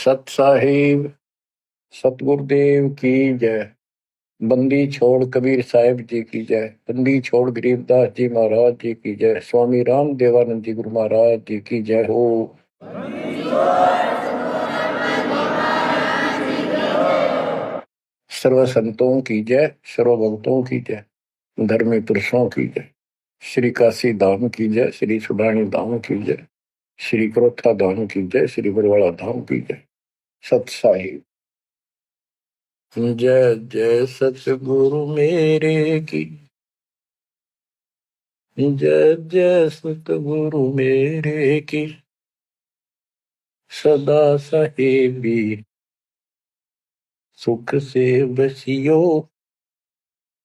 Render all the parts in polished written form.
सत साहिब सतगुरुदेव की जय। बंदी छोड़ कबीर साहिब जी की जय। बंदी छोड़ गरीबदास जी महाराज जी की जय। स्वामी राम देवानंद जी गुरु महाराज जी की जय हो। सर्व संतों की जय, सर्व भक्तों की जय, धर्मी पुरुषों की जय। श्री काशी धाम की जय, श्री सुडानी धाम की जय, श्री क्रोथा धाम की जय, श्री बरवाड़ा धाम की जय। सत साहिब जय जय सतगुरु मेरे की जय जय सतगुरु मेरे की। सदा साहेबी सुख से बसियो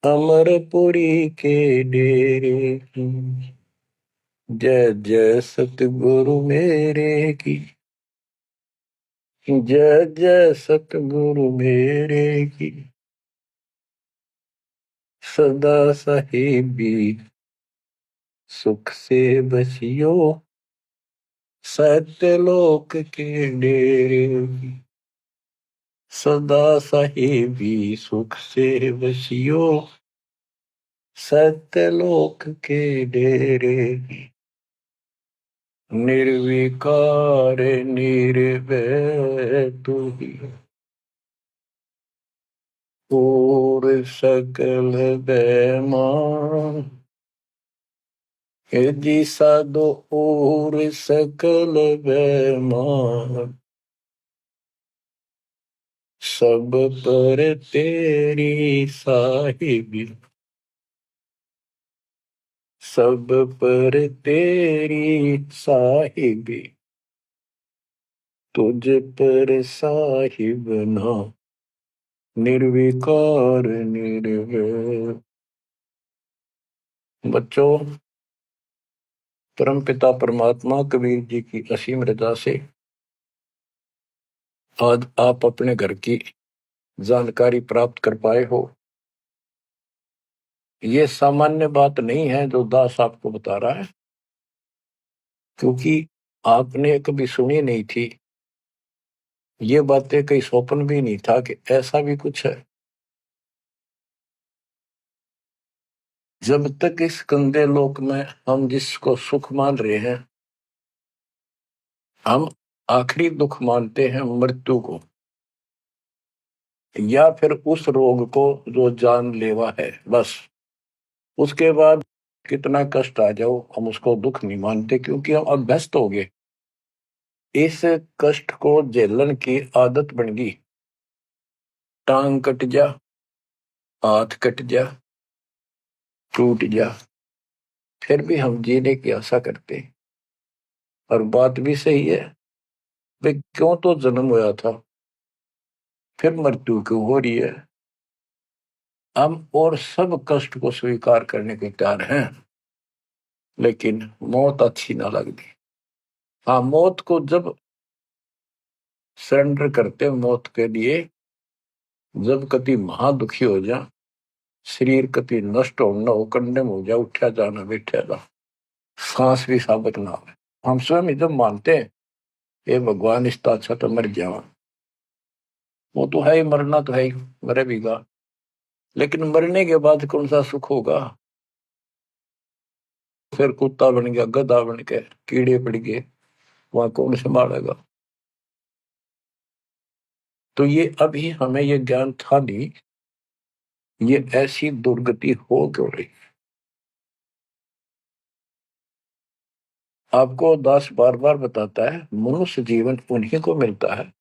अमरपुरी के डेरे की। जय जय सतगुरु मेरे की जय जय सतगुरु मेरे की। सदा साहेबी सुख से बसियो सत्यलोक के डेरे की। सदा साहेबी सुख से बसियो सत्यलोक के डेरे की। निर्विकार निर्भय तू ही और सकल बेमान। जी साधो और सकल बेमान। सब पर तेरी साहिबी सब पर तेरी साहिबी। तुझ पर साहिब ना निर्विकार निर्भय। बच्चों, परमपिता परमात्मा कबीर जी की असीम रजा से आज आप अपने घर की जानकारी प्राप्त कर पाए हो। ये सामान्य बात नहीं है जो दास आपको बता रहा है, क्योंकि आपने कभी सुनी नहीं थी ये बातें। कहीं स्वप्न भी नहीं था कि ऐसा भी कुछ है। जब तक इस गंदे लोक में हम जिसको सुख मान रहे हैं, हम आखिरी दुख मानते हैं मृत्यु को, या फिर उस रोग को जो जानलेवा है। बस उसके बाद कितना कष्ट आ जाओ हम उसको दुख नहीं मानते, क्योंकि हम अभ्यस्त हो गए। इस कष्ट को झेलने की आदत बन गई। टांग कट जा, हाथ कट जा, टूट जा, फिर भी हम जीने की आशा करते हैं। और बात भी सही है, वे क्यों तो जन्म हुआ था, फिर मृत्यु क्यों हो रही है। हम और सब कष्ट को स्वीकार करने के तैयार हैं, लेकिन मौत अच्छी ना लगती। हाँ, मौत को जब सरेंडर करते मौत के लिए, जब कति महादुखी हो जा, शरीर कति नष्ट होना हो, कंडम हो जा, उठा जाना बैठा जा, सांस भी साबित ना हो, हम स्वयं जब मानते हैं ये भगवान इसका अच्छा तो मर जावा। वो तो है ही, मरना तो है ही, मरे भीगा। लेकिन मरने के बाद कौन सा सुख होगा। फिर कुत्ता बन गया, गधा बन के कीड़े पड़ गए, वहां कौन संभालेगा। तो ये अभी हमें ये ज्ञान था नहीं, ये ऐसी दुर्गति हो क्यों रही। आपको दास बार बार बताता है, मनुष्य जीवन उन्हीं को मिलता है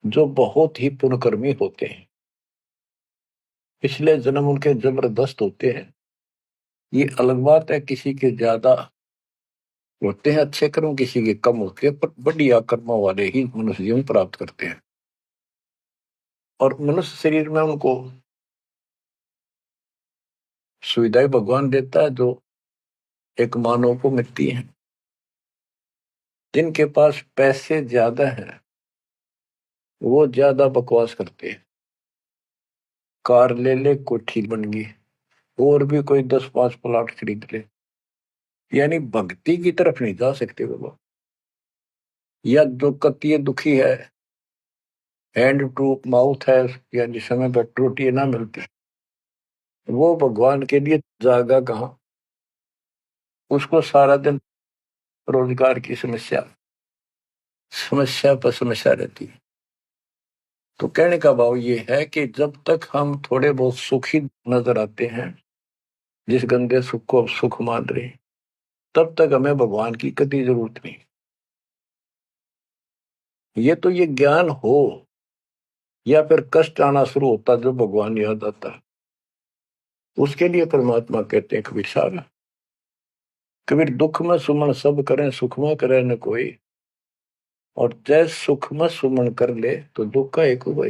जो बहुत ही पुण्यकर्मी होते हैं। पिछले जन्म उनके जबरदस्त होते हैं। ये अलग बात है, किसी के ज्यादा होते हैं अच्छे कर्म, किसी के कम होते हैं, पर बढ़िया कर्मों वाले ही मनुष्य जीवन प्राप्त करते हैं। और मनुष्य शरीर में उनको सुविधाएं भगवान देता है जो एक मानव को मिलती है। जिनके पास पैसे ज्यादा हैं वो ज्यादा बकवास करते हैं। कार ले ले, कोठी बन गई, और भी कोई 10-5 प्लाट खरीद ले, यानी भक्ति की तरफ नहीं जा सकते वो लोग। या जो कतिय दुखी है, हैंड टू माउथ है, यानी समय पर रोटी ना मिलती, वो भगवान के लिए जागा कहाँ। उसको सारा दिन रोजगार की समस्या समस्या पर समस्या रहती है। तो कहने का भाव ये है कि जब तक हम थोड़े बहुत सुखी नजर आते हैं, जिस गंदे सुख को अब सुख मान रहे हैं, तब तक हमें भगवान की कभी जरूरत नहीं। ये ज्ञान हो या फिर कष्ट आना शुरू होता जब भगवान याद आता, उसके लिए परमात्मा कहते हैं कबीर साहब, कबीर दुख में सुमन सब करें, सुख में करे न कोई, और जैस सुख में सुमन कर ले तो दुख का एक हुआ।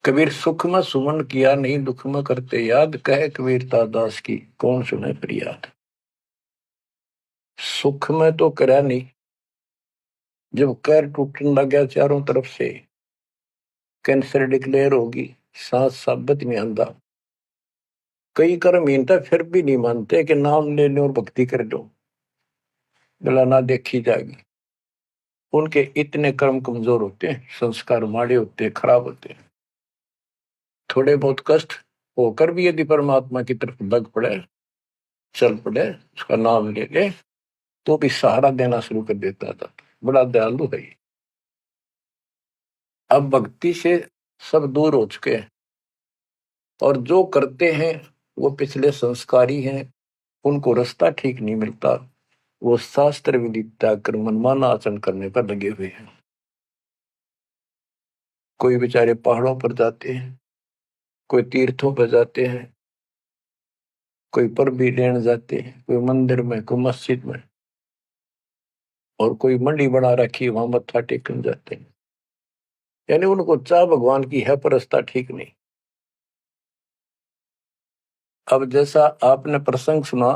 कबीर सुख में सुमन किया नहीं, दुख में करते याद, कहे कबीरता दास की कौन सुने फरियाद। सुख में तो करा नहीं, जब कैर टूटने लग गया चारों तरफ से, कैंसर डिक्लेयर होगी, सांस साबित नहीं आंदा, कई कर्म हीनता फिर भी नहीं मानते कि नाम ले लो और भक्ति कर लो, गला ना देखी जाएगी। उनके इतने कर्म कमजोर होते हैं, संस्कार माड़े होते हैं, खराब होते हैं। थोड़े बहुत कष्ट होकर भी यदि परमात्मा की तरफ लग पड़े, चल पड़े, उसका नाम ले ले, तो भी सहारा देना शुरू कर देता था। बड़ा दयालु है ये। अब भक्ति से सब दूर हो चुके हैं, और जो करते हैं वो पिछले संस्कारी हैं, उनको रास्ता ठीक नहीं मिलता, वो शास्त्र विधि त्याग कर मनमाना आचरण करने पर लगे हुए हैं। कोई बेचारे पहाड़ों पर जाते हैं, कोई तीर्थों पर जाते हैं, कोई पर भी लेने जाते हैं, कोई मंदिर में, कोई मस्जिद में, और कोई मंडी बना रखी वहां मत्था टेकने जाते हैं। यानी उनको चाह भगवान की है पर रास्ता ठीक नहीं। अब जैसा आपने प्रसंग सुना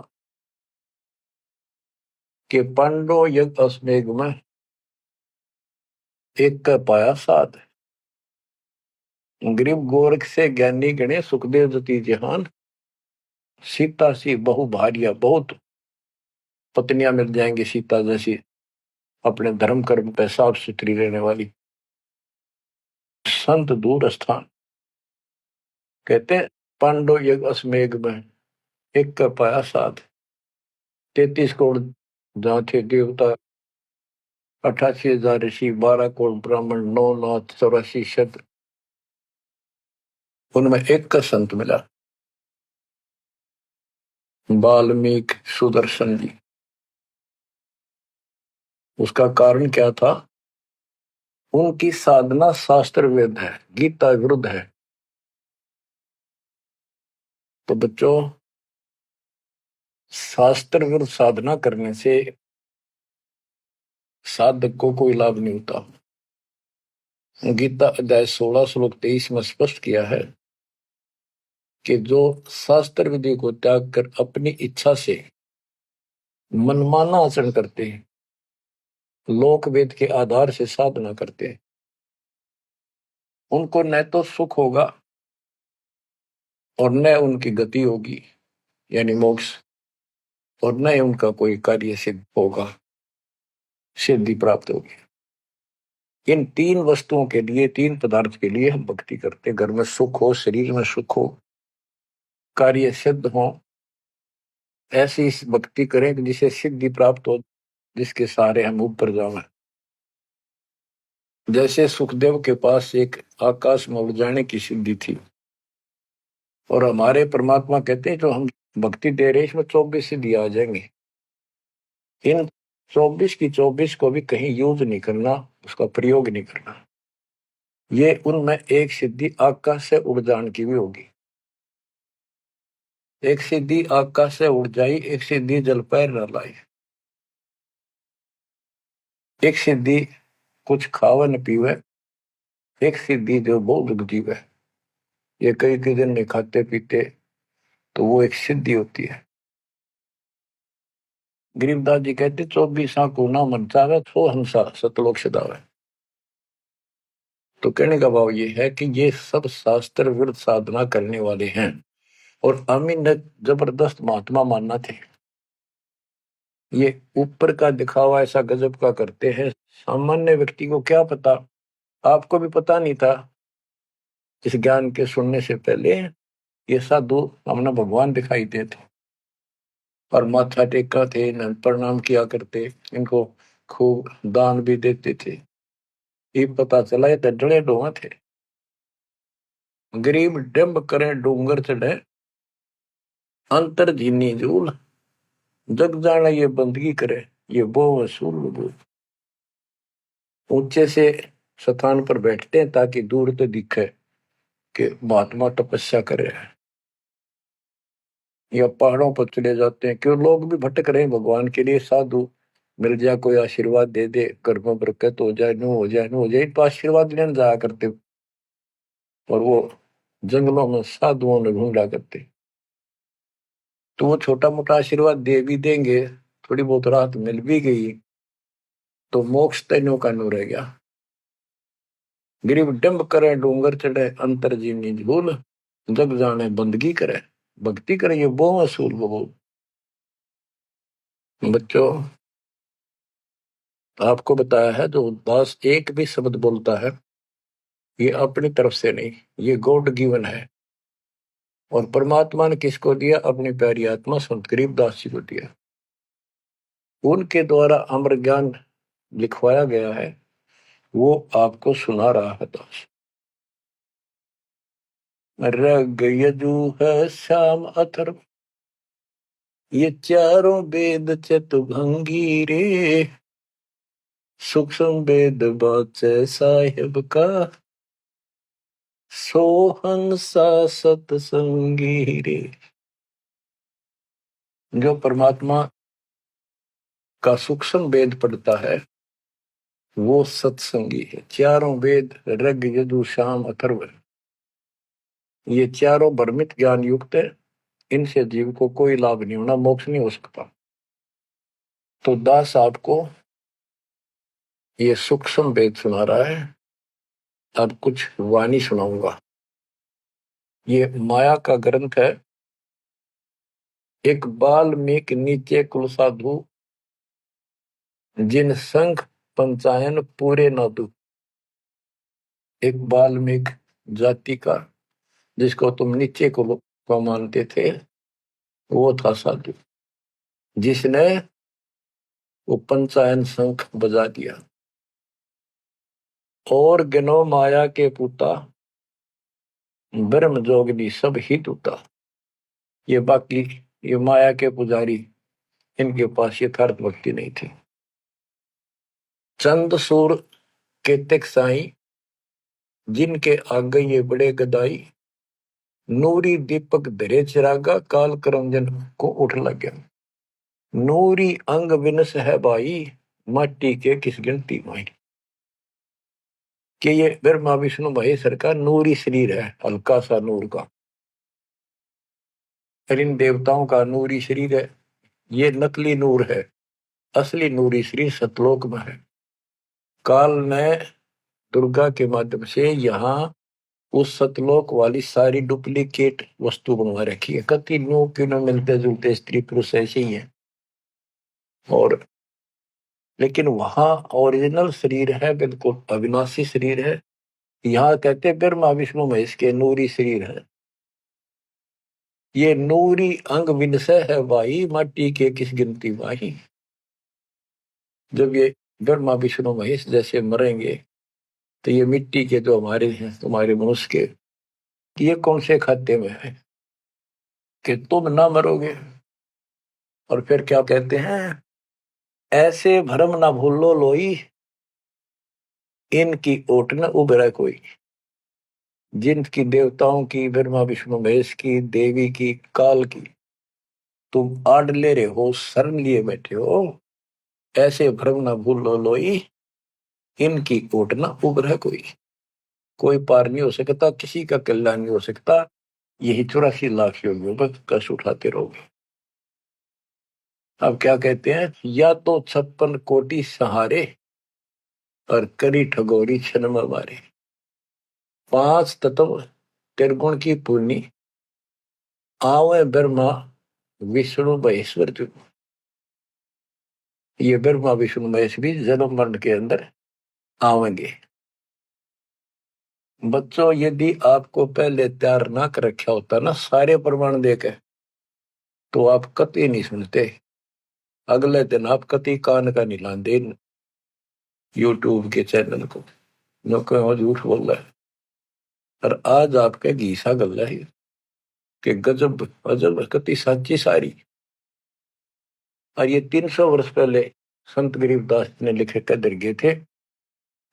कि पांडव यज्ञ अश्वमेध में एक का पाया साध, गरीब गोरख से ज्ञानी गणे, सुखदेव जति जहान, सीता सी बहु भारिया, बहुत पत्नियां मिल जाएंगी सीता जैसी, अपने धर्म कर्म पे साफ सुथरी रहने वाली। संत दूर स्थान, कहते हैं पांडव यज्ञ अश्वमेध में एक का पाया साध, 33 करोड़ जहाँ थे देवता, 88,000 ऋषि, 12 करोड़ ब्राह्मण, 9 लाख 84 शब्द, उनमें एक का संत मिला, वाल्मीकि सुदर्शन जी। उसका कारण क्या था? उनकी साधना शास्त्र विरुद्ध है, गीता विरुद्ध है। तो बच्चों, शास्त्र विरुद्ध साधना करने से साधक को कोई लाभ नहीं होता। गीता अध्याय 16 श्लोक 23 में स्पष्ट किया है कि जो शास्त्र विधि को त्याग कर अपनी इच्छा से मनमाना आचरण करते हैं, लोक वेद के आधार से साधना करते हैं, उनको न तो सुख होगा और न उनकी गति होगी, यानी मोक्ष, और न उनका कोई कार्य सिद्ध होगा, सिद्धि प्राप्त होगी। इन तीन वस्तुओं के लिए, तीन पदार्थ के लिए हम भक्ति करते हैं। घर में सुख हो, शरीर में सुख हो, कार्य सिद्ध हो, ऐसी भक्ति करें कि जिसे सिद्धि प्राप्त हो, जिसके सहारे हम ऊपर जाएं। जैसे सुखदेव के पास एक आकाश में उड़ जाने की सिद्धि थी, और हमारे परमात्मा कहते हैं जो हम भक्ति दे रहे हैं इसमें 24 सिद्धि आ जाएंगे। इन 24 की 24 को भी कहीं यूज नहीं करना, उसका प्रयोग नहीं करना। ये उनमें एक सिद्धि आकाश से उड़ जाने की भी होगी। एक सिद्धि आकाश से उड़ जाई, एक सिद्धि जल पैर न लाई, एक सिद्धि कुछ खावे न पीवे, एक सिद्धि जो बहुत जीवे। ये कई कई दिन नहीं खाते पीते तो वो एक सिद्धि होती है। गरीबदास जी कहते 24 को ना मन चावे, सो हंसा सतलोक सदावे। तो कहने का भाव ये है कि ये सब शास्त्र विरुद्ध साधना करने वाले हैं, और अमीन ने जबरदस्त महात्मा मानना थे। ये ऊपर का दिखावा ऐसा गजब का करते हैं, सामान्य व्यक्ति को क्या पता आपको भी पता नहीं था इस ज्ञान के सुनने से पहले ये साधु हमने भगवान दिखाई देते और माथा टेका थे, इन्हें प्रणाम किया करते, इनको खूब दान भी देते थे। ये पता चला ये डले डोहा थे। गरीब डिम्ब करे डूंगर चढ़े, अंतर जीनी जूल, जग जाना ये बंदगी करे, ये बो वसूल बूल। ऊंचे से स्थान पर बैठते हैं ताकि दूर तो दिखे कि महात्मा तपस्या करे, या पहाड़ों पर चले जाते हैं क्यों लोग भी भटक रहे हैं भगवान के लिए। साधु मिल जाए, कोई आशीर्वाद दे दे, घर में बरकत हो जाए, नो हो जाए, नो हो जाए, तो आशीर्वाद लेने जाया करते। और वो जंगलों में साधुओं ने ढूंढा करते, तो वो छोटा मोटा आशीर्वाद दे भी देंगे, थोड़ी बहुत राहत मिल भी गई तो मोक्ष तैनो का नो रह गया। गरीब डंब करे डूंगर चढ़े, अंतर जीवनी झूल, जग जाने बंदगी करे, भक्ति करे, ये वो असूल वो। बच्चों, आपको बताया है जो दास एक भी शब्द बोलता है ये अपनी तरफ से नहीं, ये गॉड गिवन है। और परमात्मा ने किसको दिया? अपनी प्यारी आत्मा संत गरीबदास जी को दिया। उनके द्वारा अमर ज्ञान लिखवाया गया है, वो आपको सुना रहा है दास। रग यजु है श्याम अथर्व, ये चारों वेद चतुभंगी रे, सूक्ष्म वेद बाचे साहिब का, सोहंसा सतसंगी रे। जो परमात्मा का सूक्ष्म वेद पढ़ता है वो सत्संगी है। चारों वेद ऋग यजु साम अथर्व, ये चारों भ्रमित ज्ञान युक्त है, इनसे जीव को कोई लाभ नहीं होना, मोक्ष नहीं हो सकता। तो दास आपको ये सूक्ष्म वेद सुना रहा है। अब कुछ वाणी सुनाऊंगा। ये माया का ग्रंथ है। एक बाल्मीकि नीचे कुल साधु, जिन संघ पंचायन पूरे न दू। एक बाल्मीकि जाति का, जिसको तुम नीचे को मानते थे, वो था साधु, जिसने वो पंचायन शंख बजा दिया। और गिनो माया के पूता, ब्रह्म जोगनी सब ही टूटा। ये बाकी ये माया के पुजारी, इनके पास यथार्थ भक्ति नहीं थी। चंद सूर के तिक साई, जिनके आगे ये बड़े गदाई, नूरी दीपक धरे चिरागा, काल करंजन को उठ लग गया। नूरी अंग विनस है भाई, माटी के किस गिनती माई। कि ये ब्रह्मा विष्णु महेश्वर का नूरी शरीर है, हल्का सा नूर का। इन देवताओं का नूरी शरीर है, ये नकली नूर है, असली नूरी शरीर सतलोक में है। काल ने दुर्गा के माध्यम से यहाँ उस सतलोक वाली सारी डुप्लीकेट वस्तु बनवा रखी है। कति नो क्यों मिलते जुलते स्त्री पुरुष ऐसे ही है, और लेकिन वहां ओरिजिनल शरीर है, बिल्कुल अविनाशी शरीर है। यहाँ कहते ब्रह्मा विष्णु महेश के नूरी शरीर है। ये नूरी अंग विनसय है भाई, माटी के किस गिनती भाई। जब ये ब्रह्मा विष्णु महेश जैसे मरेंगे तो ये मिट्टी के जो हमारे हैं, तुम्हारे मनुष्य के, ये कौन से खाते में है कि तुम ना मरोगे। और फिर क्या कहते हैं? ऐसे भरम ना भूलो लोई, इनकी ओट न उभरा कोई। जिनकी देवताओं की, ब्रह्मा विष्णु महेश की, देवी की, काल की तुम आड़ ले रहे हो, शरण लिए बैठे हो, ऐसे भ्रम ना भूलो लोई, इनकी ओट न उभरा कोई पार नहीं हो सकता, किसी का कल्याण नहीं हो सकता। यही 84 लाख योगियों पर कष्ट उठाते रहोगे। अब क्या कहते हैं? या तो 56 कोटि सहारे, और करी ठगोरी क्षण में मारे। 5 तत्व त्रिगुण की पूर्णी, आवे ब्रह्मा विष्णु महेश्वर जो। ये ब्रह्मा विष्णु महेश भी जन्म मरण के अंदर आवेंगे। बच्चों, यदि आपको पहले तैयार ना कर रखा होता ना सारे प्रमाण देके, तो आप कतई नहीं सुनते। अगले दिन आप कतई कान का नहीं लाते यूट्यूब के चैनल को, जो कहो झूठ बोल रहा है। और आज आपके घीसा गल है कि गजब अजब कति साची सारी। और ये 300 वर्ष पहले संत गरीबदास ने लिखे कदर गए थे।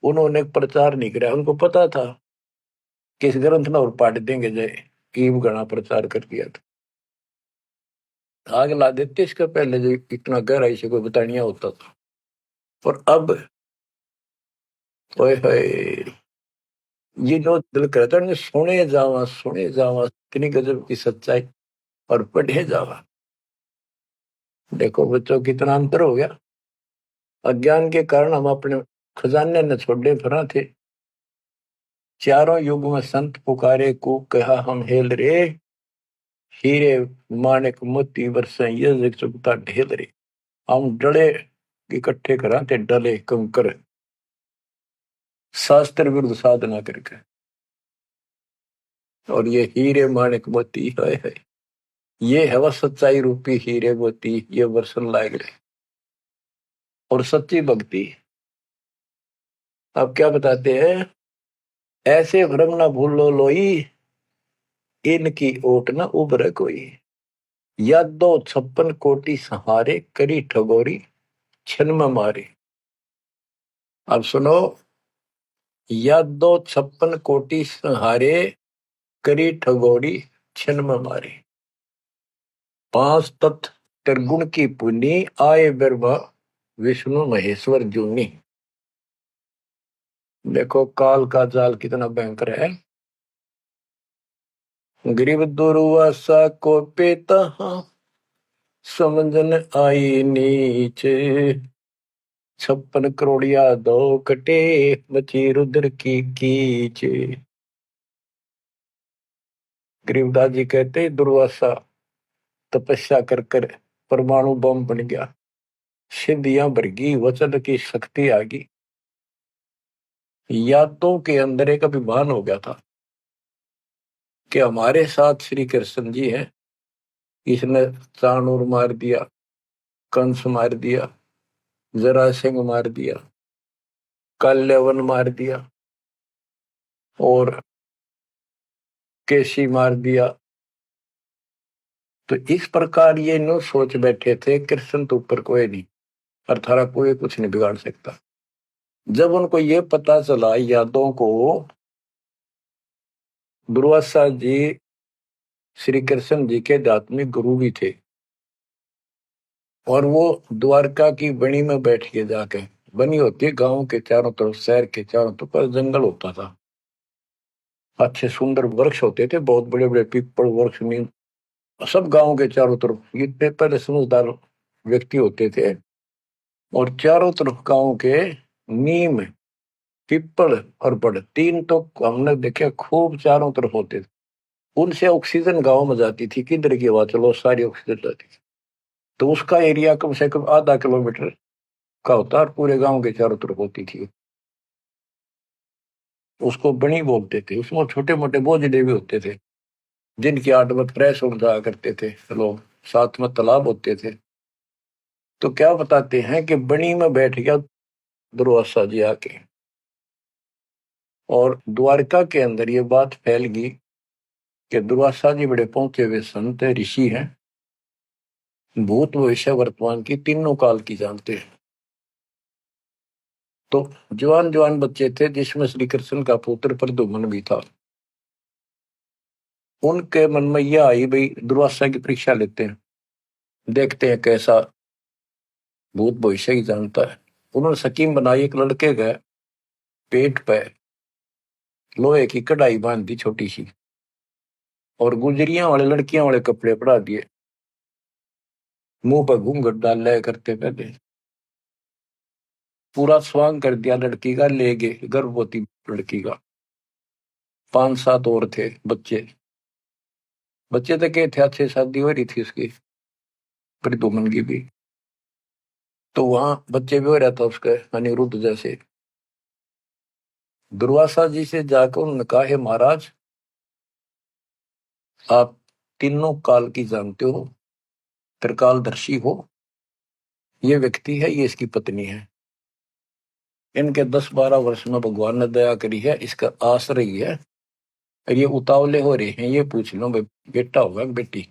उन्होंने प्रचार नहीं किया, उनको पता था कि इस ग्रंथ में और पाट देंगे जाए, कीम गणा प्रचार कर दिया था। आग ला देते इसका पहले जो इतना गहराई से कोई बतानिया होता था। और अब ओए होए, ये जो दिल करता है सुने जावा इतनी गजब की सच्चाई और पढ़े जावा। देखो बच्चों कितना अंतर हो गया। अज्ञान के कारण हम अपने खजाने न छोड़े फिरा थे। चारों युग में संत पुकारे को कहा हम हेल रे, हीरे माणिक मोती बरसे ये जग चुकता ढेल रे। हम डले इकट्ठे करा थे डले कंकर, शास्त्र विरुद्ध साधना करके। और ये हीरे माणिक मोती है, ये है वह सच्चाई रूपी हीरे मोती, ये वर्षन लायक रहे और सच्ची भक्ति। अब क्या बताते हैं, ऐसे भ्रम ना भूलो लोई, इनकी ओट न उभरे कोई। या दो 56 कोटि सहारे, करी ठगोरी छन में मारे। अब सुनो, या दो 56 कोटि सहारे, करी ठगोरी छन में मारे। 5 तत्व त्रिगुण की पुनी, आए ब्रह्मा विष्णु महेश्वर जूनी। देखो काल का जाल कितना भयंकर है। गरीब दुर्वासा को पेता, समझन आई नीचे। 56 करोड़िया दो कटे, बची रुद्र की कीच। गरीबदास जी कहते दुर्वासा तपस्या कर कर परमाणु बम बन गया, सिद्धियां भरगी, वचन की शक्ति आ गई। यादों के अंदर एक अभिमान हो गया था कि हमारे साथ श्री कृष्ण जी हैं। इसने चाणूर मार दिया, कंस मार दिया, जरासिंह मार दिया, कल्यवन मार दिया और केसी मार दिया। तो इस प्रकार ये नो सोच बैठे थे कृष्ण तो ऊपर कोई नहीं और थारा कोई कुछ नहीं बिगाड़ सकता। जब उनको ये पता चला यादों को, दुर्वासा जी श्री कृष्ण जी के आध्यात्मिक गुरु भी थे और वो द्वारका की बनी में बैठ के जाके, बनी होती है गांव के चारों तरफ, शहर के चारों तरफ पर जंगल होता था, अच्छे सुंदर वृक्ष होते थे, बहुत बड़े बड़े पीपल वृक्ष नीम, सब गांव के चारों तरफ। ये पहले समझदार व्यक्ति होते थे और चारों तरफ गांव के नीम, पीपल और बड़, तीन तो हमने देखे खूब चारों तरफ होते थे। उनसे ऑक्सीजन गांव में जाती थी, किधर की हवा चलो सारी ऑक्सीजन जाती थी। तो उसका एरिया कम से कम आधा किलोमीटर का होता और पूरे गांव के चारों तरफ होती थी। उसको बनी बोलते थे। उसमें छोटे मोटे बोझले भी होते थे जिनकी 8 फ्रेश हो जाया करते थे लोग, साथ में तालाब होते थे। तो क्या बताते हैं कि बनी में बैठ गया दुर्वासा जी आके, और द्वारका के अंदर ये बात फैल गई कि दुर्वासा जी बड़े पहुंचे हुए संत ऋषि हैं, भूत भविष्य वर्तमान की तीनों काल की जानते हैं। तो जवान जवान बच्चे थे जिसमें श्री कृष्ण का पुत्र प्रद्युम्न भी था। उनके मन में यह आई भाई दुर्वासा की परीक्षा लेते हैं, देखते हैं कैसा भूत भविष्य की जानता है। उन्होंने स्कीम बनाई, एक लड़के का पेट पे लोहे की कढ़ाई बांध दी छोटी सी, और गुजरियां वाले लड़कियां वाले कपड़े पड़ा दिए, मुंह पर घूंघट डाल लिया करते पहले, पूरा स्वांग कर दिया लड़की का, ले गए गर्भवती लड़की का। 5-7 और थे बच्चे, बच्चे तो क्या थे, अच्छे शादी हो रही थी उसकी प्रद्युम्न की भी। तो वहां बच्चे भी हो रहा था उसके, अनिरुद्ध जैसे। दुर्वासा जी से जाकर उन्होंने कहा, हे महाराज, आप तीनों काल की जानते हो, त्रिकालदर्शी हो। ये व्यक्ति है, ये इसकी पत्नी है। इनके 10-12 वर्ष में भगवान ने दया करी है, इसका आश्रय है। और ये उतावले हो रहे हैं, ये पूछ लो भाई बेटा होगा कि बेटी।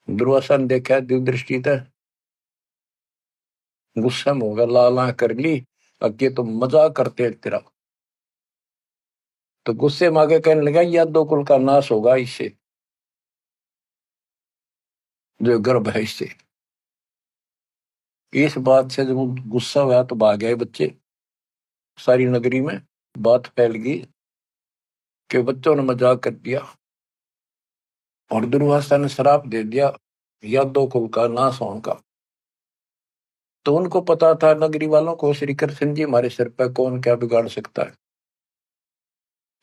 दुर्वासा ने देखा दिव्य था, गुस्सा में होगा, लाला कर ली। अब ये तो मजाक करते हैं तेरा। तो गुस्से में आगे कहने लगा, या दो कुल का नाश होगा इससे, जो गर्भ है इससे। इस बात से जब गुस्सा हुआ तो भाग गए बच्चे। सारी नगरी में बात फैल गई कि बच्चों ने मजाक कर दिया और दुर्वासा ने श्राप दे दिया, या दो कुल का नाश होने का। तो उनको पता था, नगरी वालों को, श्री कृष्ण जी हमारे सिर पर कौन क्या बिगाड़ सकता है।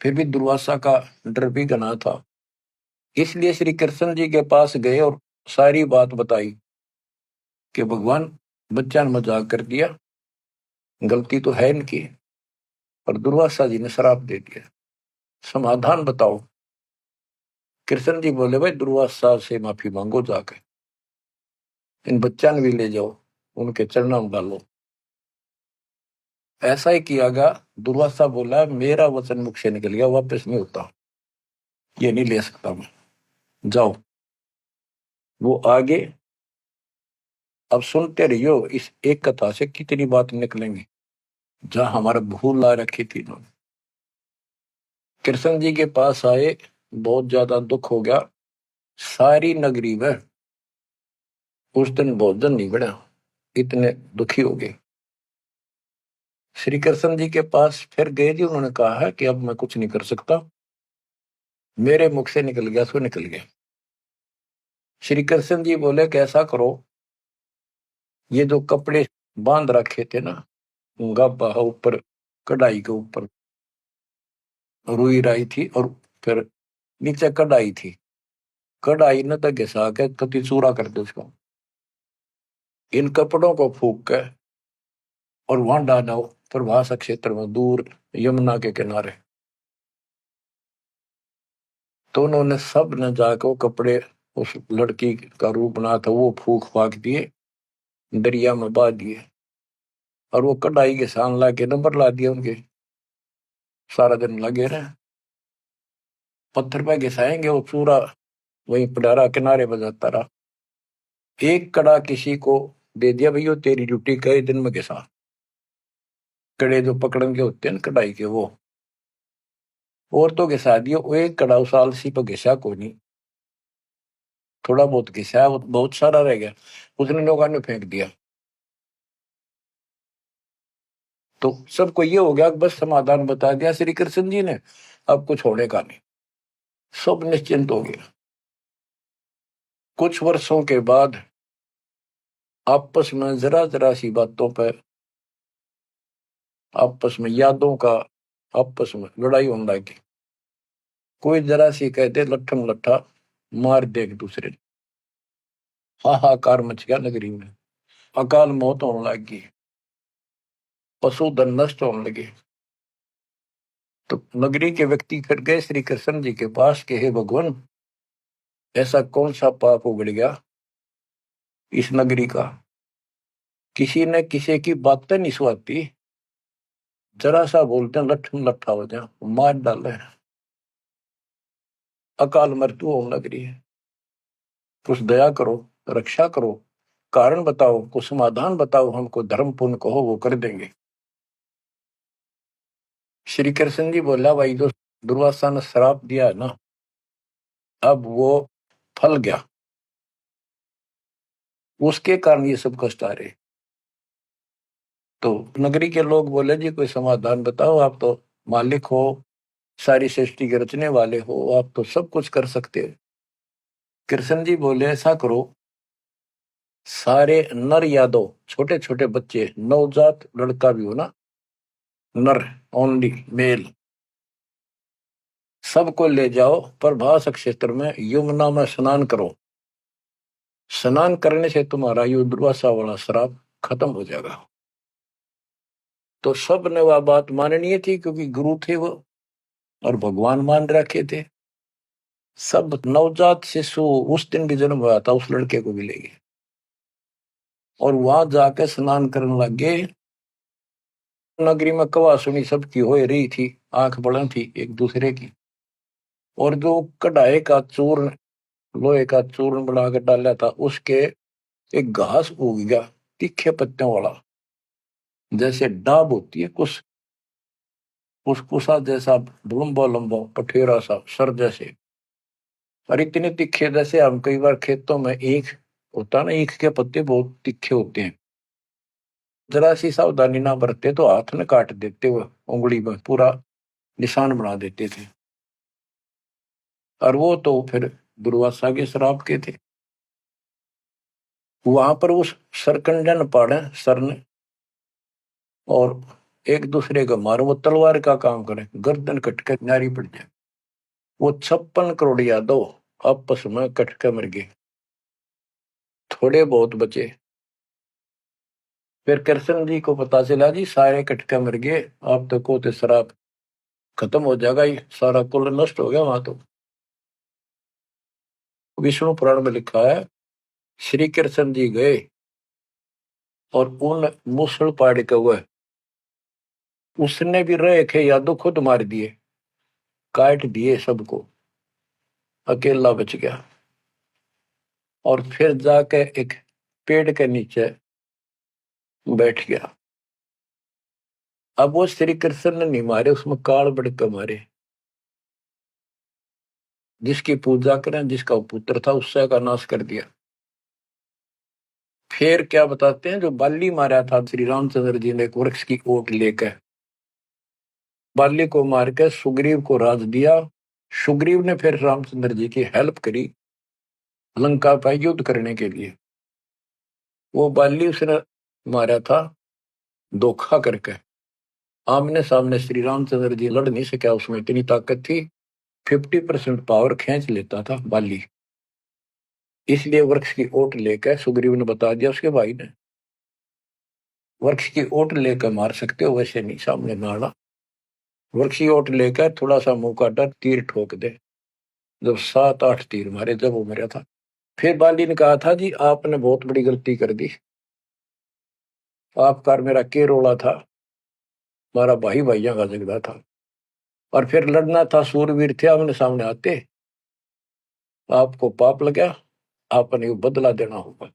फिर भी दुर्वासा का डर भी घना था, इसलिए श्री कृष्ण जी के पास गए और सारी बात बताई कि भगवान, बच्चा ने मजाक कर दिया, गलती तो है इनकी, और दुर्वासा जी ने श्राप दे दिया, समाधान बताओ। कृष्ण जी बोले, भाई दुर्वासा से माफी मांगो जाकर, इन बच्चा ने भी ले जाओ, उनके चरणों में डालो। ऐसा ही किया गया। दुर्वासा बोला, मेरा वचन मुख से निकल गया, वापस नहीं होता, ये नहीं ले सकता मैं, जाओ। वो आगे, अब सुनते रहियो, इस एक कथा से कितनी बात निकलेंगी, जहां हमारा भूल ला रखी थी इन्होंने। कृष्ण जी के पास आए, बहुत ज्यादा दुख हो गया। सारी नगरी में उस दिन भोजन नहीं बना, इतने दुखी हो गए। श्री कृष्ण जी के पास फिर गए जी, उन्होंने कहा है कि अब मैं कुछ नहीं कर सकता, मेरे मुख से निकल गया सो निकल गया। श्री कृष्ण जी बोले, कैसा करो, ये जो कपड़े बांध रखे थे ना, गाबा ऊपर, कढ़ाई के ऊपर रुई राई थी, और फिर नीचे कढ़ाई थी, कढ़ाई न तो घिसा के कति चूरा कर दो उसको, इन कपड़ों को फूक के और वहां डालो प्रभास क्षेत्र में, दूर यमुना के किनारे। तो उन्होंने सब ने जाकर वो कपड़े, उस लड़की का रूप बना था, वो फूक फाक दिए, दरिया में बहा दिए, और वो कढ़ाई के सान ला के नंबर ला दिया उनके। सारा दिन लगे रहे, पत्थर पे घिसाएंगे, वो पूरा वहीं पडारा किनारे बजाता रहा। एक कड़ा किसी को दे दिया, भैया तेरी ड्यूटी कई दिन में घिसा। कड़े जो पकड़न के होते हैं ना कढ़ाई के, वो और तो घिसा दिया। वो एक कड़ा उस आलसी पर घिसा को नहीं, थोड़ा बहुत घिसा, वो बहुत सारा रह गया, उसने लोगों ने फेंक दिया। तो सबको ये हो गया, बस समाधान बता दिया श्री कृष्ण जी ने, अब कुछ होने का नहीं, सब निश्चिंत हो गया। कुछ वर्षों के बाद आपस में जरा जरा सी बातों पर, आपस में यादों का, आपस में लड़ाई होने लगी। कोई जरा सी कहते लट्ठम लट्ठा मार दे एक दूसरे ने, हाहाकार मच गया नगरी में, अकाल मौत होने लगी, पशुधन नष्ट होने लगे। तो नगरी के व्यक्ति फिर गए श्री कृष्ण जी के पास के, हे भगवान, ऐसा कौन सा पाप उगड़ गया इस नगरी का, किसी ने किसी की बातें नहीं सुहाती, जरा सा बोलते हैं लट्ठम लट्ठा हो जाए, मार डाले, अकाल मृत्यु होने लग रही है। कुछ दया करो, रक्षा करो, कारण बताओ, कुछ समाधान बताओ, हमको धर्म पुण्य कहो, वो कर देंगे। श्री कृष्ण जी बोला, भाई जो दुर्वासा ने श्राप दिया है ना, अब वो फल गया, उसके कारण ये सब कष्ट आ रहे। तो नगरी के लोग बोले, जी कोई समाधान बताओ, आप तो मालिक हो, सारी सृष्टि के रचने वाले हो, आप तो सब कुछ कर सकते हो। कृष्ण जी बोले, ऐसा करो, सारे नर यादव, छोटे छोटे बच्चे, नवजात लड़का भी हो ना, नर, ओनली मेल, सबको ले जाओ प्रभास क्षेत्र में, यमुना में स्नान करो। स्नान करने से तुम्हारा ये दुर्वासा वाला श्राप खत्म हो जाएगा। तो सब ने वह बात माननी थी क्योंकि गुरु थे वो और भगवान मान रखे थे। सब नवजात शिशु उस दिन भी जन्म हुआ था उस लड़के को भी ले गए और वहां जाके स्नान करने लग गए। नगरी में कवा सुनी सबकी हो रही थी, आंख बड़ी थी एक दूसरे की। और जो कढ़ाई का चूर्ण, लोहे का चूर्ण बना के डाला था, उसके एक घास उग गया तीखे पत्तियों वाला, जैसे डाब होती है कुछ कुसकुसा जैसा, लंबा लंबा पठेरा सा सर जैसे, और इतने तीखे जैसे हम कई बार खेतों में ईख होता ना, ईख के पत्ते बहुत तीखे होते हैं। जरा सी सावधानी ना बरते तो हाथ में काट देते, वो उंगली में पूरा निशान बना देते थे। और वो तो फिर दुर्वासा के श्राप के थे। वहां पर उस सरकंडन पाड़े सर ने और एक दूसरे को मारो, वो तलवार का काम करे, गर्दन कटके नारी पड़ जाए। वो 56 करोड़ यादव आपस में कटके मर गए, थोड़े बहुत बचे। फिर कृष्ण जी को पता चला जी सारे कटके मर गए, आप तो को तो शराब खत्म हो जाएगा, ये सारा कुल नष्ट हो गया। वहां तो विष्णु पुराण में लिखा है, श्री कृष्ण जी गए और उन मूसल पाड़ के हुए, उसने भी रहे थे यादव खुद मार दिए, काट दिए सबको, अकेला बच गया। और फिर जाके एक पेड़ के नीचे बैठ गया। अब वो श्री कृष्ण ने नहीं मारे, उसमें काल बड़के मारे। जिसकी पूजा करें, जिसका पुत्र था, उससे का नाश कर दिया। फिर क्या बताते हैं, जो बाली मारा था श्री रामचंद्र जी ने एक वृक्ष की ओट लेकर, बाली को मार के सुग्रीव को राज दिया। सुग्रीव ने फिर रामचंद्र जी की हेल्प करी लंका पर युद्ध करने के लिए। वो बाली उसने मारा था धोखा करके, आमने सामने श्री रामचंद्र जी लड़ नहीं सका, उसमें इतनी ताकत थी, 50% पावर खींच लेता था बाली। इसलिए वृक्ष की ओट लेकर सुग्रीव ने बता दिया उसके भाई ने, वृक्ष की ओट लेकर मार सकते हो, वैसे नहीं सामने नाड़ा। वृक्ष की ओट लेकर थोड़ा सा मुंह काटा, तीर ठोक दे। जब 7-8 तीर मारे, जब वो मरा था। फिर बाली ने कहा था जी आपने बहुत बड़ी गलती कर दी, आपका मेरा के रोला था, हमारा भाई भाइयों का झगड़ा था, और फिर लड़ना था, सूरवीर थे, आमने सामने आते, आपको पाप लगा, आपने बदला देना होगा।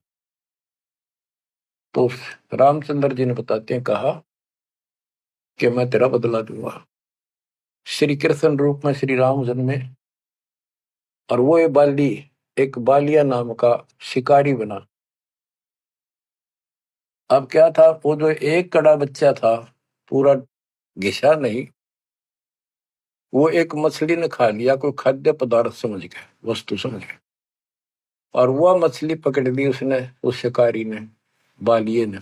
तो रामचंद्र जी ने बताते हैं, कहा कि मैं तेरा बदला दूंगा। श्री कृष्ण रूप में श्री राम जन्मे और वो ये बाली एक बालिया नाम का शिकारी बना। अब क्या था, वो जो एक कड़ा बच्चा था, पूरा घिसा नहीं, वो एक मछली ने खा लिया, कोई खाद्य पदार्थ समझ के, वस्तु समझ के, और वह मछली पकड़ ली उसने, उस शिकारी ने, बालिए ने।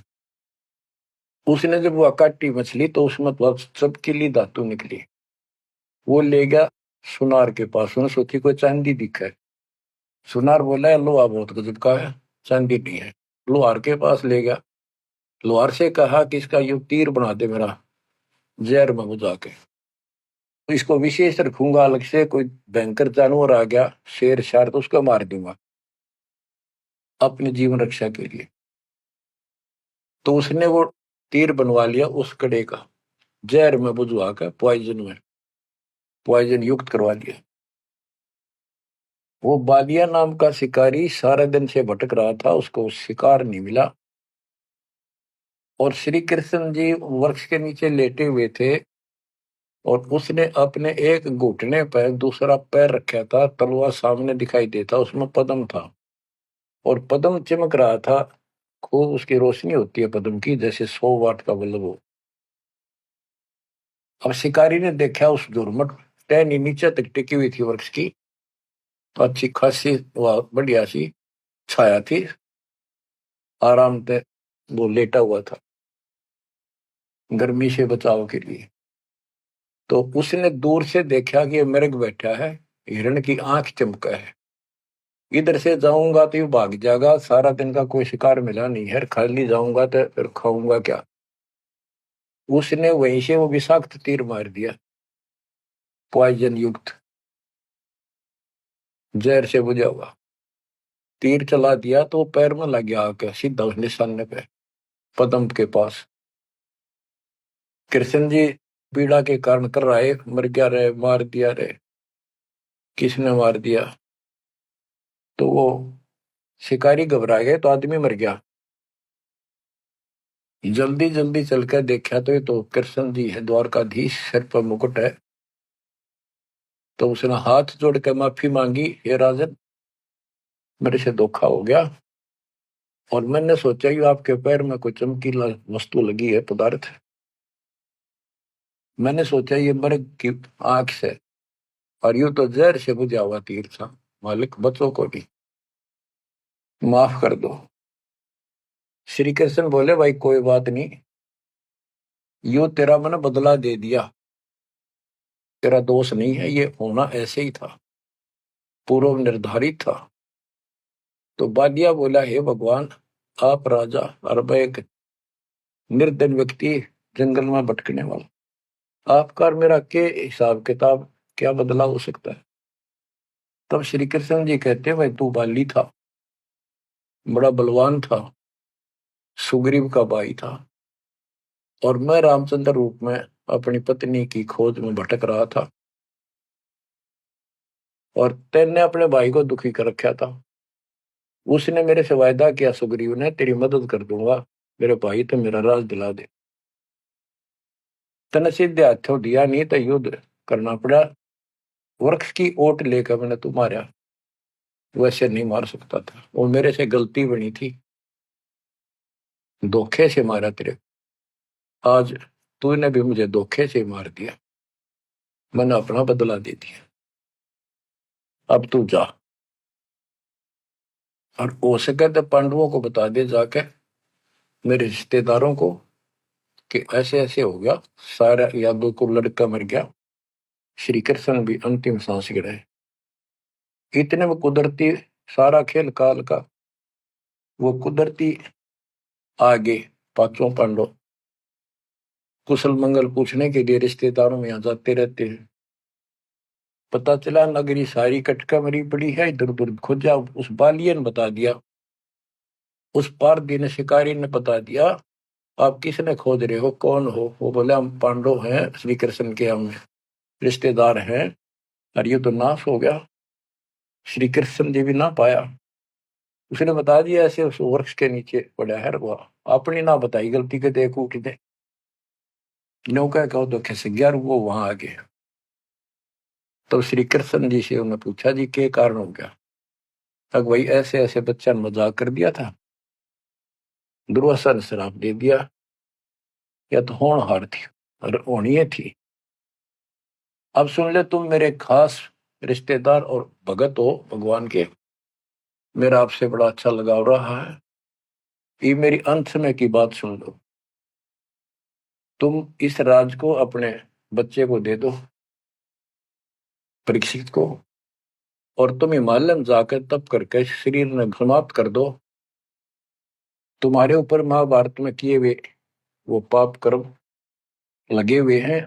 उसने जब वह काटी मछली तो उसमें तो चमकीली धातु निकली। वो ले गया सुनार के पास, उसने सोची कोई चांदी दिखा है। सुनार बोला है लोहा बहुत गजब का है, चांदी नहीं है। लोहार के पास ले गया, लोहार से कहा कि इसका यू तीर बना दे मेरा, जहर में बुझा के, तो इसको विशेष रखूंगा, अलग से कोई भयंकर जानवर आ गया, शेर शार, तो उसको मार दूंगा अपने जीवन रक्षा के लिए। तो उसने वो तीर बनवा लिया उस कड़े का, जहर में बुझवा कर, पॉइजन युक्त करवा लिया। वो बालिया नाम का शिकारी सारे दिन से भटक रहा था, उसको शिकार नहीं मिला। और श्री कृष्ण जी वृक्ष के नीचे लेटे हुए थे और उसने अपने एक घुटने पर दूसरा पैर रखा था, तलवार सामने दिखाई देता, उसमें पद्म था और पद्म चमक रहा था, खूब उसकी रोशनी होती है पद्म की, जैसे 100 वाट का बल्ब हो। अब शिकारी ने देखा उस झुरमुट टहनी नीचे तक टिकी हुई थी वृक्ष की, तो अच्छी खासी वह बढ़िया सी छाया थी, आराम से वो लेटा हुआ था गर्मी से बचाव के लिए। तो उसने दूर से देखा कि ये मृग बैठा है, हिरण की आंख चमका है, इधर से जाऊंगा तो ये भाग जाएगा, सारा दिन का कोई शिकार मिला नहीं है, खाली जाऊंगा तो फिर खाऊंगा क्या। उसने वहीं से वो विषाक्त तीर मार दिया, पॉइजन युक्त, जहर से बुझा हुआ तीर चला दिया, तो पैर में लग गया आके सीधा उस निशाने पे, पदम के पास। कृष्ण जी पीड़ा के कारण कर रहा है, मर गया रे, मार दिया रे, किसने मार दिया? तो वो शिकारी घबरा गए, तो आदमी मर गया। जल्दी जल्दी चलकर देखा तो ये तो कृष्ण जी है, द्वारकाधीश, सिर पर मुकुट है। तो उसने हाथ जोड़ कर माफी मांगी, हे राजन, मेरे से धोखा हो गया, और मैंने सोचा कि आपके पैर में कोई चमकीला वस्तु लगी है, पदार्थ। मैंने सोचा ये मर्ग की आंख से, और यूं तो जहर से बुझा हुआ तीर था। मालिक, बच्चों को भी माफ कर दो। श्री कृष्ण बोले, भाई कोई बात नहीं, यूं तेरा मैंने बदला दे दिया, तेरा दोष नहीं है, ये होना ऐसे ही था, पूर्व निर्धारित था। तो बादिया बोला, हे भगवान, आप राजा और मैं एक निर्धन व्यक्ति, जंगल में भटकने वाला, आपका और मेरा के हिसाब किताब, क्या बदला हो सकता है? तब श्री कृष्ण जी कहते, भाई तू बाली था, बड़ा बलवान था, सुग्रीव का भाई था, और मैं रामचंद्र रूप में अपनी पत्नी की खोज में भटक रहा था, और तेने अपने भाई को दुखी कर रखा था। उसने मेरे से वायदा किया, सुग्रीव ने, तेरी मदद कर दूंगा, मेरे भाई तो मेरा राज दिला दे। तने सीधे हाथों दिया नहीं तो युद्ध करना पड़ा, वृक्ष की ओट लेकर मैंने तू मारा, वैसे नहीं मार सकता था, वो मेरे से गलती बनी थी, धोखे से मारा तेरे, आज तूने भी मुझे धोखे से मार दिया, मैंने अपना बदला दे दिया, अब तू जा, और हो सके तो पांडवों को बता दे जाके, मेरे रिश्तेदारों को, कि ऐसे ऐसे हो गया, सारा यादव को लड़का मर गया, श्री कृष्ण भी अंतिम सांस गिराए। इतने में कुदरती, सारा खेल काल का, वो कुदरती आगे पांचों पांडव कुशल मंगल पूछने के लिए रिश्तेदारों में यहाँ जाते रहते हैं। पता चला नगरी सारी कटका मरी पड़ी है, इधर उधर खोजा, उस बालिए ने बता दिया, उस पारदी ने, शिकारी ने बता दिया, आप किसने खोज रहे हो, कौन हो? वो बोले, हम पांडव हैं, श्री कृष्ण के हम रिश्तेदार हैं, और ये तो नाश हो गया, श्री कृष्ण जी भी ना पाया। उसने बता दिया, ऐसे उस वृक्ष के नीचे पड़ा है, वो अपनी ना बताई गलती के, देख उठ दे नौका कहो तो खिस गया, वो वहां आ गए। तो श्री कृष्ण जी से उन्होंने पूछा, जी क्या कारण हो गया? तक वही ऐसे ऐसे बच्चा ने मजाक कर दिया था, दुर्वासा ने श्राप दे दिया, या तो होनहार थी और होनी थी। अब सुन ले, तुम मेरे खास रिश्तेदार और भगत हो भगवान के, मेरा आपसे बड़ा अच्छा लगाव रहा है, ये मेरी अंत समय की बात सुन लो, तुम इस राज को अपने बच्चे को दे दो, परीक्षित को, और तुम हिमालय में जाकर तप करके शरीर में समाप्त कर दो, तुम्हारे ऊपर महाभारत में किए हुए वो पाप कर्म लगे हुए हैं,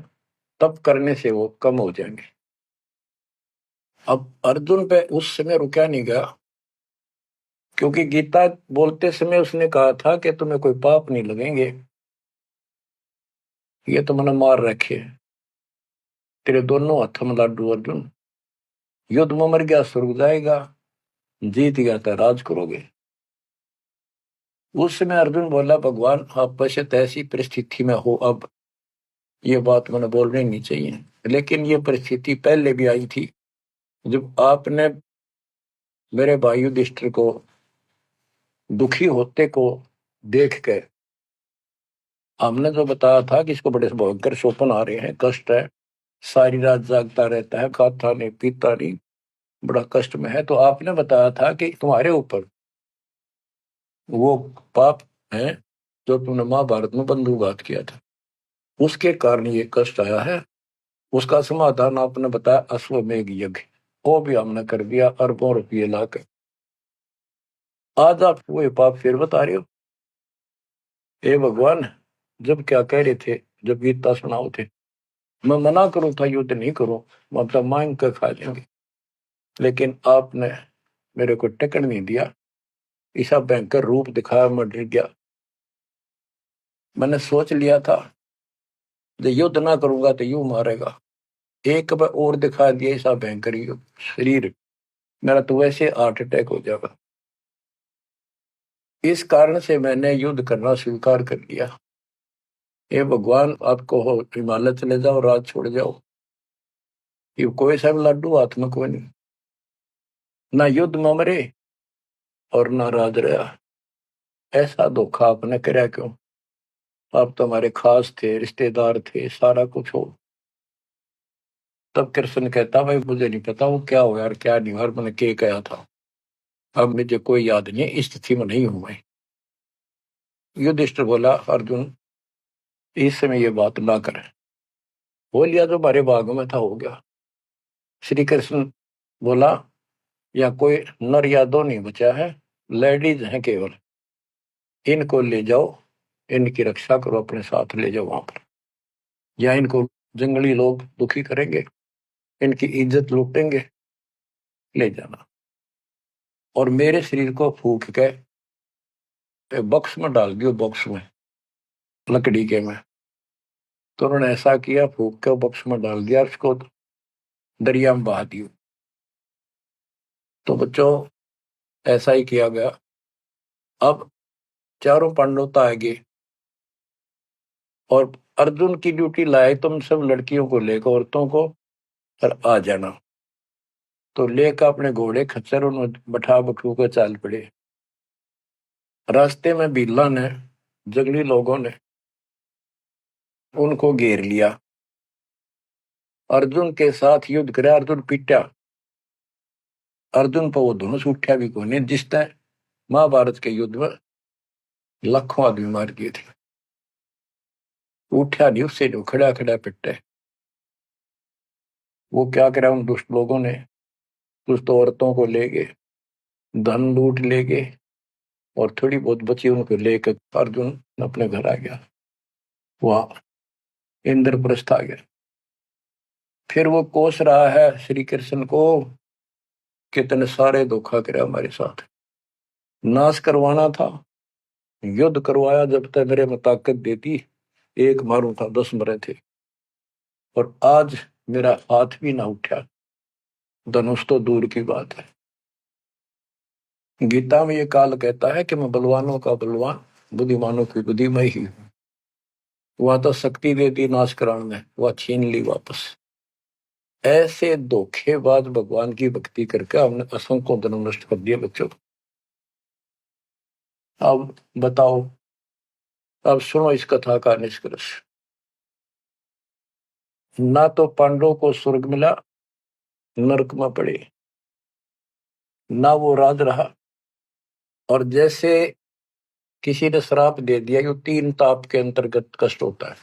तप करने से वो कम हो जाएंगे। अब अर्जुन पे उस समय रुका नहीं गया, क्योंकि गीता बोलते समय उसने कहा था कि तुम्हें कोई पाप नहीं लगेंगे, ये तो मैंने मार रखे, तेरे दोनों हाथों में लाडू अर्जुन, युद्ध में मर गया स्वर्ग जाएगा, जीत गया तो राज करोगे। उस समय अर्जुन बोला, भगवान आप पश्चात ऐसी परिस्थिति में हो, अब ये बात मैंने बोलनी नहीं चाहिए, लेकिन ये परिस्थिति पहले भी आई थी, जब आपने मेरे भाई युधिष्ठिर को दुखी होते को देख के, हमने जो बताया था कि इसको बड़े भयंकर स्वप्न आ रहे हैं, कष्ट है, सारी रात जागता रहता है, खाता नहीं पीता नहीं, बड़ा कष्ट में है, तो आपने बताया था कि तुम्हारे ऊपर वो पाप है जो तुमने महाभारत में बंधुघात किया था, उसके कारण ये कष्ट आया है। उसका समाधान आपने बताया, अश्वमेघ यज्ञ, वो भी हमने कर दिया अरबों रुपये लाकर। आज आप वो पाप फिर बता रहे हो? हे भगवान, जब क्या कह रहे थे, जब गीता सुनाओ थे। मैं मना करूं था युद्ध नहीं करूं, मतलब मांग कर खा लेंगे, लेकिन आपने मेरे को टिकट नहीं दिया। ऐसा भयंकर रूप दिखाया, मैं डर गया। मैंने सोच लिया था जो युद्ध ना करूंगा तो यूं मारेगा। एक बार और दिखा दिया ऐसा भयंकर शरीर, मेरा तो वैसे हार्ट अटैक हो जाएगा। इस कारण से मैंने युद्ध करना स्वीकार कर लिया। ये भगवान आपको हो हिमालय चले जाओ, राज छोड़ जाओ, ये कोई सा भी लाडू हाथ में कोई नहीं, ना युद्ध में मरे और ना राज रहा। ऐसा धोखा आपने कराया क्यों? आप तो हमारे खास थे, रिश्तेदार थे, सारा कुछ हो। तब कृष्ण कहता भाई मुझे नहीं पता वो क्या हो यार, क्या नहीं, और मैंने क्या कहा था, अब मुझे कोई याद नहीं है, इस स्थिति में नहीं हूं मैं। युधिष्ठिर बोला अर्जुन इस समय ये बात ना करें। हो लिया जो हमारे भाग में था हो गया। श्री कृष्ण बोला या कोई नर या दो नहीं बचा है, लेडीज हैं केवल, इनको ले जाओ, इनकी रक्षा करो, अपने साथ ले जाओ वहां पर, या इनको जंगली लोग दुखी करेंगे, इनकी इज्जत लूटेंगे, ले जाना। और मेरे शरीर को फूक के बॉक्स में डाल दियो, बॉक्स में लकड़ी के में। तो उन्होंने ऐसा किया, फूक के बॉक्स में डाल दिया, उसको दरिया में बहा दियो। तो बच्चों ऐसा ही किया गया। अब चारों पांडव तो आगे, और अर्जुन की ड्यूटी लाए तुम सब लड़कियों को लेकर, औरतों को, और आ जाना। तो लेकर अपने घोड़े खच्चर उन्हें बैठा बठू कर चाल पड़े। रास्ते में बिल्ला ने, जंगली लोगों ने उनको घेर लिया, अर्जुन के साथ युद्ध करे। अर्जुन पीटा, अर्जुन पर वो धनुष उठा भी कोई नहीं, जिसने महाभारत के युद्ध में लाखों आदमी मार दिए थे, उठा नहीं, उससे जो खड़ा खड़ा पिटे। वो क्या करा उन दुष्ट लोगों ने, दुष्ट औरतों को ले गए, धन लूट ले गए, और थोड़ी बहुत बची उनको लेकर अर्जुन अपने घर आ गया, वहां इंद्रप्रस्थ आ गया। फिर वो कोस रहा है श्री कृष्ण को, कितने सारे धोखा करे हमारे साथ, नाश करवाना था, युद्ध करवाया, जब तक मेरे में ताकत देती एक मारू था 10 मरे थे, और आज मेरा हाथ भी ना उठा, धनुष तो दूर की बात है। गीता में ये काल कहता है कि मैं बलवानों का बलवान, बुद्धिमानों की बुद्धिमय ही हूं। वहां तो शक्ति दे दी नाश कराने, वह छीन ली वापस। ऐसे धोखेबाज भगवान की भक्ति करके हमने असंख्यों जन्म नष्ट कर दिए बच्चों। अब बताओ, अब सुनो इस कथा का निष्कर्ष। ना तो पांडवों को स्वर्ग मिला, नरक में पड़े, ना वो राज रहा, और जैसे किसी ने श्राप दे दिया, ये 3 ताप के अंतर्गत कष्ट होता है,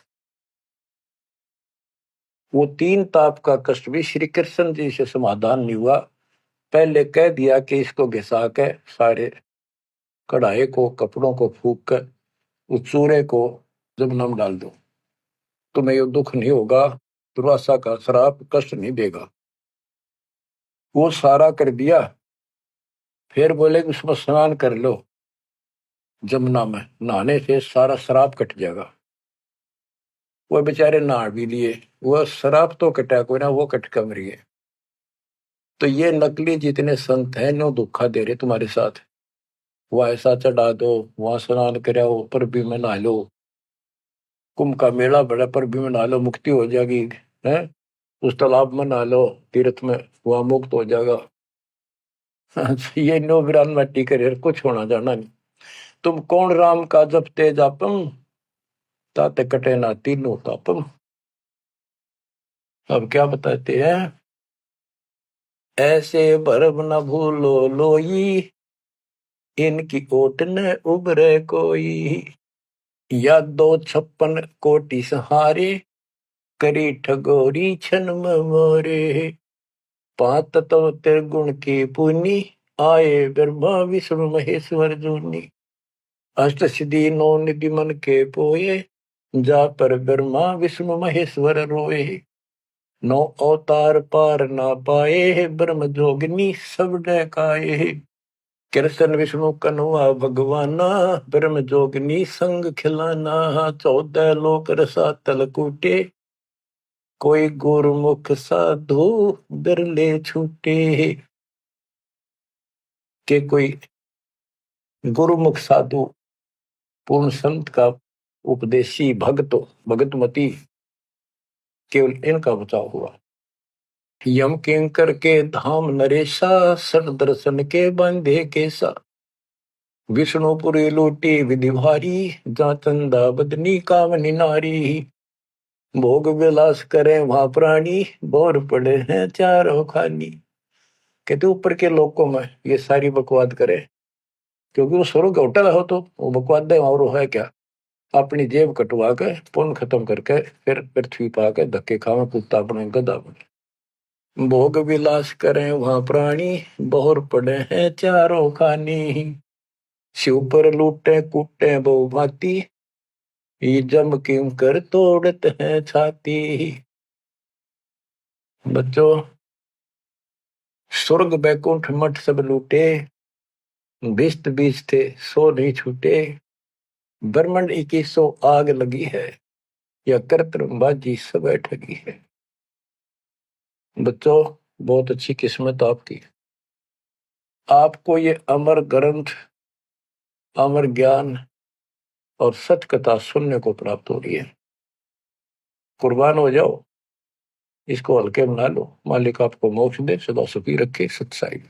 वो 3 ताप का कष्ट भी श्री कृष्ण जी से समाधान नहीं हुआ। पहले कह दिया कि इसको घिसा के सारे कढ़ाई को, कपड़ों को फूक कर उस चूरे को जमुना में डाल दो, तुम्हें ये दुख नहीं होगा, दुर्वासा का श्राप कष्ट नहीं देगा। वो सारा कर दिया। फिर बोले कि उसमें स्नान कर लो, जमुना में नहाने से सारा श्राप कट जाएगा। वो बेचारे नहा भी लिए, वो श्राप तो कटा कोई ना, वो कट कम रही है। तो ये नकली जितने संत हैं नो धोखा दे रहे तुम्हारे साथ। वह ऐसा चढ़ा दो, वहां स्नान कराओ, पर भी में नहा लो, कुंभ का मेला बड़ा, पर भी में नहा लो, मुक्ति हो जाएगी है, उस तालाब में नहा लो, तीर्थ में, वहां मुक्त हो जाएगा। ये नो विरान मट्टी करे, कुछ होना जाना नहीं। तुम कौन राम का जपते जापम, ताते कटे ना तीनों तापम। अब क्या बताते हैं, ऐसे भरम न भूलो लोई, इनकी ओट न उबरे कोई, या 256 कोटि सहारे, करी ठगोरी छन मोरे, 5 तत्व त्रिगुण की पुनी, आए ब्रह्मा विष्णु महेश्वर जूनी, अष्ट सिद्धि 9 निधि मन के पोए, जा पर ब्रह्मा विष्णु महेश्वर रोए, नौ अवतार पार ना पाए, ब्रह्म जोगिनी सब डकाए। कृष्ण विष्णु कन्वा भगवाना, ब्रह्म जोगिनी संग खिलाना, 14 लोक रसातल कूटे, कोई गुरुमुख साधु बिरले छूटे। के कोई गुरुमुख साधु पूर्ण संत का उपदेशी भगतमती केवल इनका बचाव हुआ। यम किंकर के धाम नरेशा, सट दर्शन के बंधे केसा, विष्णुपुरी लूटी विधि भारी, जा चंदा बदनी कामनी नारी। भोग विलास करें वहां प्राणी, बोर पड़े हैं चारों खानी। कहते ऊपर के लोकों में ये सारी बकवाद करे, क्योंकि वो स्वर्ग का होटल हो तो वो बकवाद है, और वो है क्या, अपनी जेब कटवा के पुण्य खत्म करके फिर पृथ्वी पा के धक्के खावे, कुत्ता बने गधा बने। भोग विलास करें वहां प्राणी, बोर पड़े हैं चारों खानी। शिव पर लूटे कूटे बहु भांति, ये जम क्यों कर तोड़ते हैं छाती। बच्चों, स्वर्ग बैकुंठ मठ सब लूटे, बिस्त बीज थे सो नहीं छूटे। ब्रह्मंड 2100 आग लगी है, या कर्तबाजी सब ठगी है। बच्चों, बहुत अच्छी किस्मत आपकी, आपको ये अमर ग्रंथ, अमर ज्ञान और सत्य कथा सुनने को प्राप्त हो रही है। कुर्बान हो जाओ, इसको हल्के बना लो। मालिक आपको मोक्ष दे, सदा सुखी रखे। सत्साई।